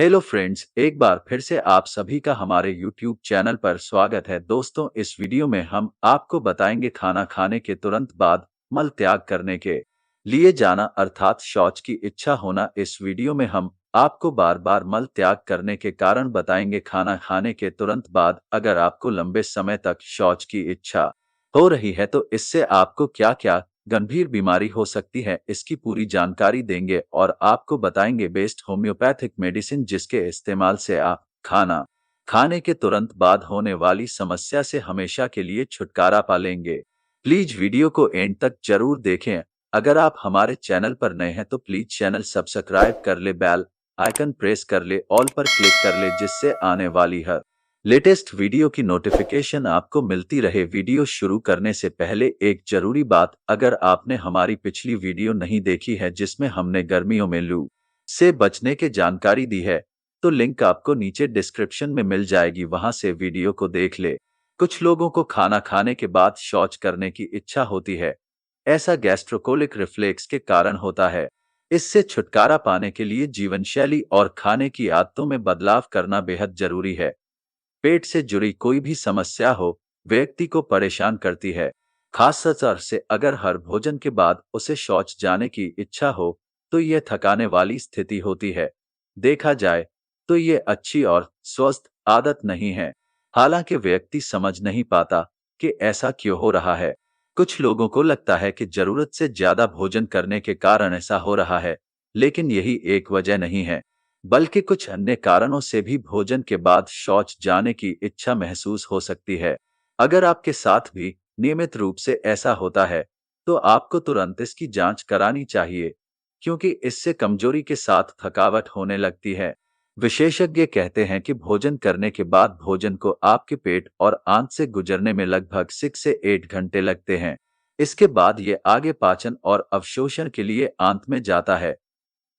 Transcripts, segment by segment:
Hello friends, एक बार फिर से आप सभी का हमारे YouTube चैनल पर स्वागत है। दोस्तों, इस वीडियो में हम आपको बताएंगे खाना खाने के तुरंत बाद मल त्याग करने के लिए जाना अर्थात शौच की इच्छा होना। इस वीडियो में हम आपको बार बार मल त्याग करने के कारण बताएंगे। खाना खाने के तुरंत बाद अगर आपको लंबे समय तक शौच की इच्छा हो रही है तो इससे आपको क्या क्या गंभीर बीमारी हो सकती है, इसकी पूरी जानकारी देंगे और आपको बताएंगे बेस्ट होम्योपैथिक मेडिसिन जिसके इस्तेमाल से आप खाना खाने के तुरंत बाद होने वाली समस्या से हमेशा के लिए छुटकारा पा लेंगे। प्लीज वीडियो को एंड तक जरूर देखें। अगर आप हमारे चैनल पर नए हैं तो प्लीज चैनल सब्सक्राइब कर ले, बेल आइकन प्रेस कर ले, ऑल पर क्लिक कर ले जिससे आने वाली हर लेटेस्ट वीडियो की नोटिफिकेशन आपको मिलती रहे। वीडियो शुरू करने से पहले एक जरूरी बात, अगर आपने हमारी पिछली वीडियो नहीं देखी है जिसमें हमने गर्मियों में लू से बचने के जानकारी दी है तो लिंक आपको नीचे डिस्क्रिप्शन में मिल जाएगी, वहां से वीडियो को देख ले। कुछ लोगों को खाना खाने के बाद शौच करने की इच्छा होती है। ऐसा गैस्ट्रोकोलिक रिफ्लेक्स के कारण होता है। इससे छुटकारा पाने के लिए जीवन शैली और खाने की आदतों में बदलाव करना बेहद जरूरी है। पेट से जुड़ी कोई भी समस्या हो व्यक्ति को परेशान करती है, खासतौर से अगर हर भोजन के बाद उसे शौच जाने की इच्छा हो तो यह थकाने वाली स्थिति होती है। देखा जाए तो ये अच्छी और स्वस्थ आदत नहीं है। हालांकि व्यक्ति समझ नहीं पाता कि ऐसा क्यों हो रहा है। कुछ लोगों को लगता है कि जरूरत से ज्यादा भोजन करने के कारण ऐसा हो रहा है, लेकिन यही एक वजह नहीं है, बल्कि कुछ अन्य कारणों से भी भोजन के बाद शौच जाने की इच्छा महसूस हो सकती है। अगर आपके साथ भी नियमित रूप से ऐसा होता है तो आपको तुरंत इसकी जांच करानी चाहिए, क्योंकि इससे कमजोरी के साथ थकावट होने लगती है। विशेषज्ञ कहते हैं कि भोजन करने के बाद भोजन को आपके पेट और आंत से गुजरने में लगभग 6 से 8 घंटे लगते हैं। इसके बाद ये आगे पाचन और अवशोषण के लिए आंत में जाता है।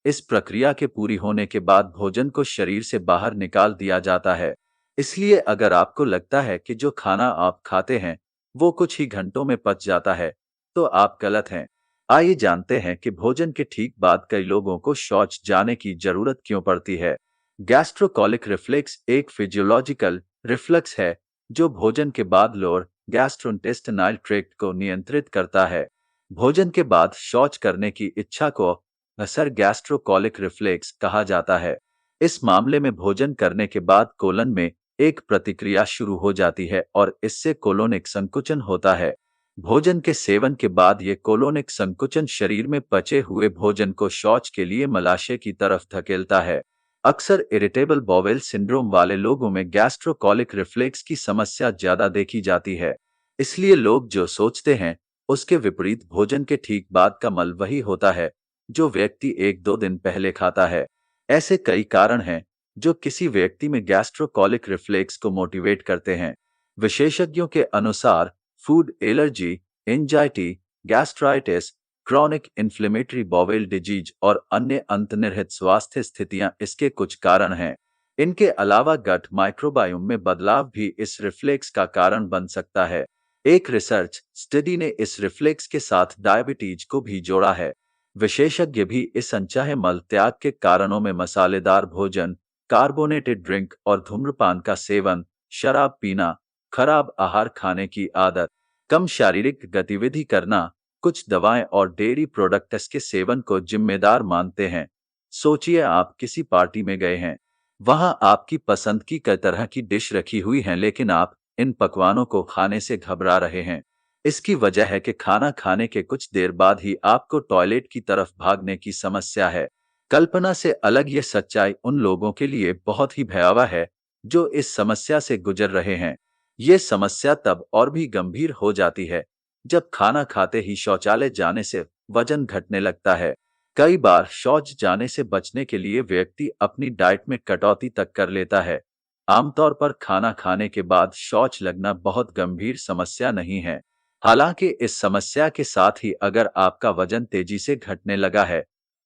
इस प्रक्रिया के पूरी होने के बाद भोजन को शरीर से बाहर निकाल दिया जाता है। इसलिए अगर आपको लगता है कि जो खाना आप खाते हैं वो कुछ ही घंटों में पच जाता है तो आप गलत हैं। आइए जानते हैं कि भोजन के ठीक बाद कई लोगों को शौच जाने की जरूरत क्यों पड़ती है। गैस्ट्रोकोलिक रिफ्लेक्स एक फिजियोलॉजिकल रिफ्लेक्स है जो भोजन के बाद लोअर गैस्ट्रोइंटेस्टाइनल ट्रैक्ट को नियंत्रित करता है। भोजन के बाद शौच करने की इच्छा को अक्सर गैस्ट्रोकोलिक रिफ्लेक्स कहा जाता है। इस मामले में भोजन करने के बाद कोलन में एक प्रतिक्रिया शुरू हो जाती है और इससे कोलोनिक संकुचन होता है। भोजन के सेवन के बाद ये कोलोनिक संकुचन शरीर में पचे हुए भोजन को शौच के लिए मलाशय की तरफ धकेलता है। अक्सर इरिटेबल बॉवेल सिंड्रोम वाले लोगों में गैस्ट्रोकोलिक रिफ्लेक्स की समस्या ज्यादा देखी जाती है। इसलिए लोग जो सोचते हैं उसके विपरीत भोजन के ठीक बाद का मल वही होता है जो व्यक्ति 1-2 दिन पहले खाता है। ऐसे कई कारण हैं जो किसी व्यक्ति में गैस्ट्रोकोलिक रिफ्लेक्स को मोटिवेट करते हैं। विशेषज्ञों के अनुसार food allergy, anxiety, gastritis, chronic inflammatory bowel disease और अन्य अंतर्निहित स्वास्थ्य स्थितियां इसके कुछ कारण हैं। इनके अलावा गट माइक्रोबायोम में बदलाव भी इस रिफ्लेक्स का कारण बन सकता है। एक रिसर्च स्टडी ने इस रिफ्लेक्स के साथ डायबिटीज को भी जोड़ा है। विशेषज्ञ भी इस अनचाहे मल त्याग के कारणों में मसालेदार भोजन, कार्बोनेटेड ड्रिंक और धूम्रपान का सेवन, शराब पीना, खराब आहार खाने की आदत, कम शारीरिक गतिविधि करना, कुछ दवाएं और डेयरी प्रोडक्ट्स के सेवन को जिम्मेदार मानते हैं। सोचिए आप किसी पार्टी में गए हैं, वहां आपकी पसंद की कई तरह की डिश रखी हुई हैं, लेकिन आप इन पकवानों को खाने से घबरा रहे हैं। इसकी वजह है कि खाना खाने के कुछ देर बाद ही आपको टॉयलेट की तरफ भागने की समस्या है। कल्पना से अलग ये सच्चाई उन लोगों के लिए बहुत ही भयावह है जो इस समस्या से गुजर रहे हैं। ये समस्या तब और भी गंभीर हो जाती है जब खाना खाते ही शौचालय जाने से वजन घटने लगता है। कई बार शौच जाने से बचने के लिए व्यक्ति अपनी डाइट में कटौती तक कर लेता है। आमतौर पर खाना खाने के बाद शौच लगना बहुत गंभीर समस्या नहीं है। हालांकि इस समस्या के साथ ही अगर आपका वजन तेजी से घटने लगा है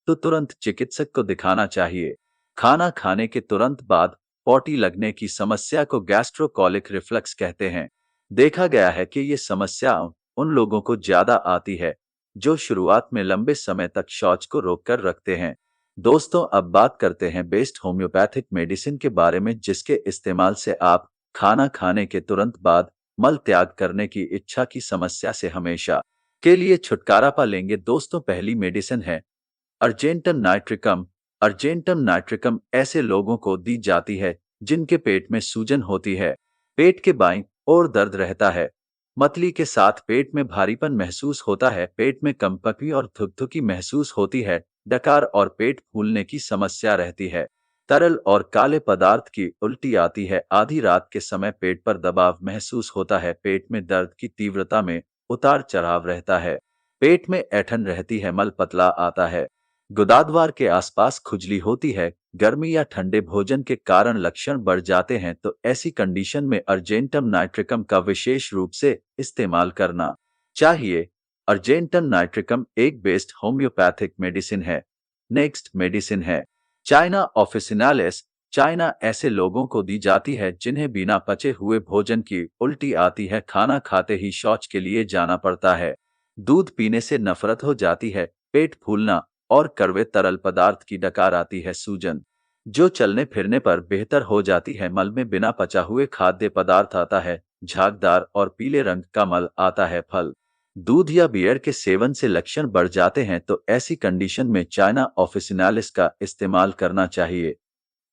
तो तुरंत चिकित्सक को दिखाना चाहिए। खाना खाने के तुरंत बाद पॉटी लगने की समस्या को गैस्ट्रोकोलिक रिफ्लक्स कहते हैं। देखा गया है कि ये समस्या उन लोगों को ज्यादा आती है जो शुरुआत में लंबे समय तक शौच को रोककर रखते हैं। दोस्तों अब बात करते हैं बेस्ट होम्योपैथिक मेडिसिन के बारे में जिसके इस्तेमाल से आप खाना खाने के तुरंत बाद मल त्याग करने की इच्छा की समस्या से हमेशा के लिए छुटकारा पा लेंगे। दोस्तों पहली मेडिसिन है अर्जेंटम नाइट्रिकम। अर्जेंटम नाइट्रिकम ऐसे लोगों को दी जाती है जिनके पेट में सूजन होती है, पेट के बाईं ओर दर्द रहता है, मतली के साथ पेट में भारीपन महसूस होता है, पेट में कंपकड़ी और थुकथुकी महसूस होती है, डकार और पेट फूलने की समस्या रहती है, तरल और काले पदार्थ की उल्टी आती है, आधी रात के समय पेट पर दबाव महसूस होता है, पेट में दर्द की तीव्रता में उतार चढ़ाव रहता है, पेट में ऐंठन रहती है, मल पतला आता है, गुदाद्वार के आसपास खुजली होती है, गर्मी या ठंडे भोजन के कारण लक्षण बढ़ जाते हैं तो ऐसी कंडीशन में अर्जेंटम नाइट्रिकम का विशेष रूप से इस्तेमाल करना चाहिए। अर्जेंटम नाइट्रिकम एक बेस्ट होम्योपैथिक मेडिसिन है। नेक्स्ट मेडिसिन है चाइना ऑफिसिनालिस। चाइना ऐसे लोगों को दी जाती है जिन्हें बिना पचे हुए भोजन की उल्टी आती है, खाना खाते ही शौच के लिए जाना पड़ता है, दूध पीने से नफरत हो जाती है, पेट फूलना और कड़वे तरल पदार्थ की डकार आती है, सूजन जो चलने फिरने पर बेहतर हो जाती है, मल में बिना पचा हुए खाद्य पदार्थ आता है, झागदार और पीले रंग का मल आता है, फल दूध या बियर के सेवन से लक्षण बढ़ जाते हैं तो ऐसी कंडीशन में चाइना ऑफिसिनालिस का इस्तेमाल करना चाहिए।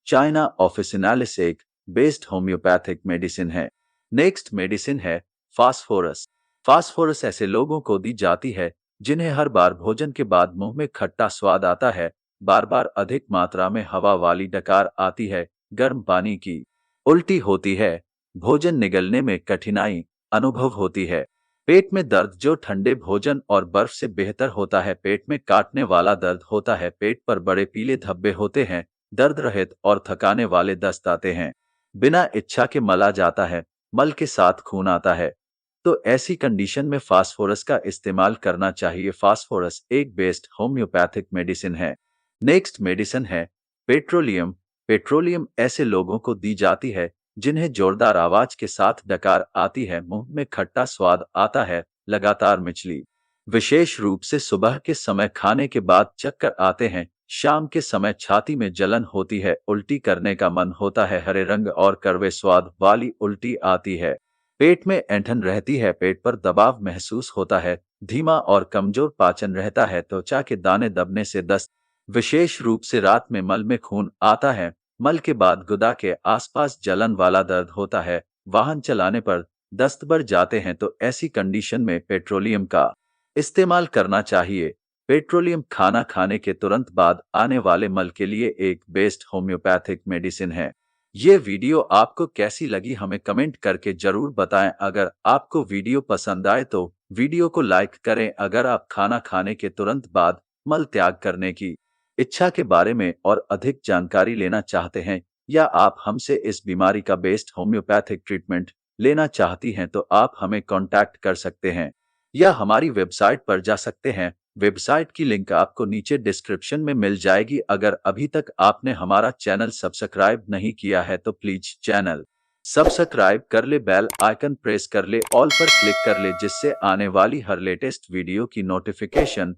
चाइना ऑफिसिनालिस एक बेस्ड होम्योपैथिक मेडिसिन है। नेक्स्ट मेडिसिन है फास्फोरस। फास्फोरस ऐसे लोगों को दी जाती है जिन्हें हर बार भोजन के बाद मुंह में खट्टा स्वाद आता है, बार बार अधिक मात्रा में हवा वाली डकार आती है, गर्म पानी की उल्टी होती है, भोजन निगलने में कठिनाई अनुभव होती है, पेट में दर्द जो ठंडे भोजन और बर्फ से बेहतर होता है, पेट में काटने वाला दर्द होता है, पेट पर बड़े पीले धब्बे होते हैं, दर्द रहित और थकाने वाले दस्त आते हैं, बिना इच्छा के मला जाता है, मल के साथ खून आता है तो ऐसी कंडीशन में फास्फोरस का इस्तेमाल करना चाहिए। फास्फोरस एक बेस्ट होम्योपैथिक मेडिसिन है। नेक्स्ट मेडिसिन है पेट्रोलियम। पेट्रोलियम ऐसे लोगों को दी जाती है जिन्हें जोरदार आवाज के साथ डकार आती है, मुंह में खट्टा स्वाद आता है, लगातार मिचली, विशेष रूप से सुबह के समय खाने के बाद चक्कर आते हैं, शाम के समय छाती में जलन होती है, उल्टी करने का मन होता है, हरे रंग और कड़वे स्वाद वाली उल्टी आती है, पेट में ऐंठन रहती है, पेट पर दबाव महसूस होता है, धीमा और कमजोर पाचन रहता है, त्वचा के दाने दबने से दस्त, विशेष रूप से रात में मल में खून आता है, मल के बाद गुदा के आसपास जलन वाला दर्द होता है, वाहन चलाने पर दस्त बढ़ जाते हैं तो ऐसी कंडीशन में पेट्रोलियम का इस्तेमाल करना चाहिए। पेट्रोलियम खाना खाने के तुरंत बाद आने वाले मल के लिए एक बेस्ट होम्योपैथिक मेडिसिन है। ये वीडियो आपको कैसी लगी हमें कमेंट करके जरूर बताएं। अगर आपको वीडियो पसंद आए तो वीडियो को लाइक करें। अगर आप खाना खाने के तुरंत बाद मल त्याग करने की इच्छा के बारे में और अधिक जानकारी लेना चाहते हैं या आप हमसे इस बीमारी का बेस्ट होम्योपैथिक ट्रीटमेंट लेना चाहती हैं तो आप हमें कांटेक्ट कर सकते हैं या हमारी वेबसाइट पर जा सकते हैं। वेबसाइट की लिंक आपको नीचे डिस्क्रिप्शन में मिल जाएगी। अगर अभी तक आपने हमारा चैनल सब्सक्राइब नहीं किया है तो प्लीज चैनल सब्सक्राइब कर ले, बेल आइकन प्रेस कर ले, ऑल पर क्लिक कर ले जिससे आने वाली हर लेटेस्ट वीडियो की नोटिफिकेशन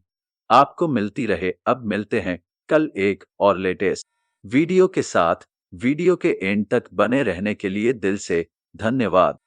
आपको मिलती रहे। अब मिलते हैं कल एक और लेटेस्ट वीडियो के साथ। वीडियो के एंड तक बने रहने के लिए दिल से धन्यवाद।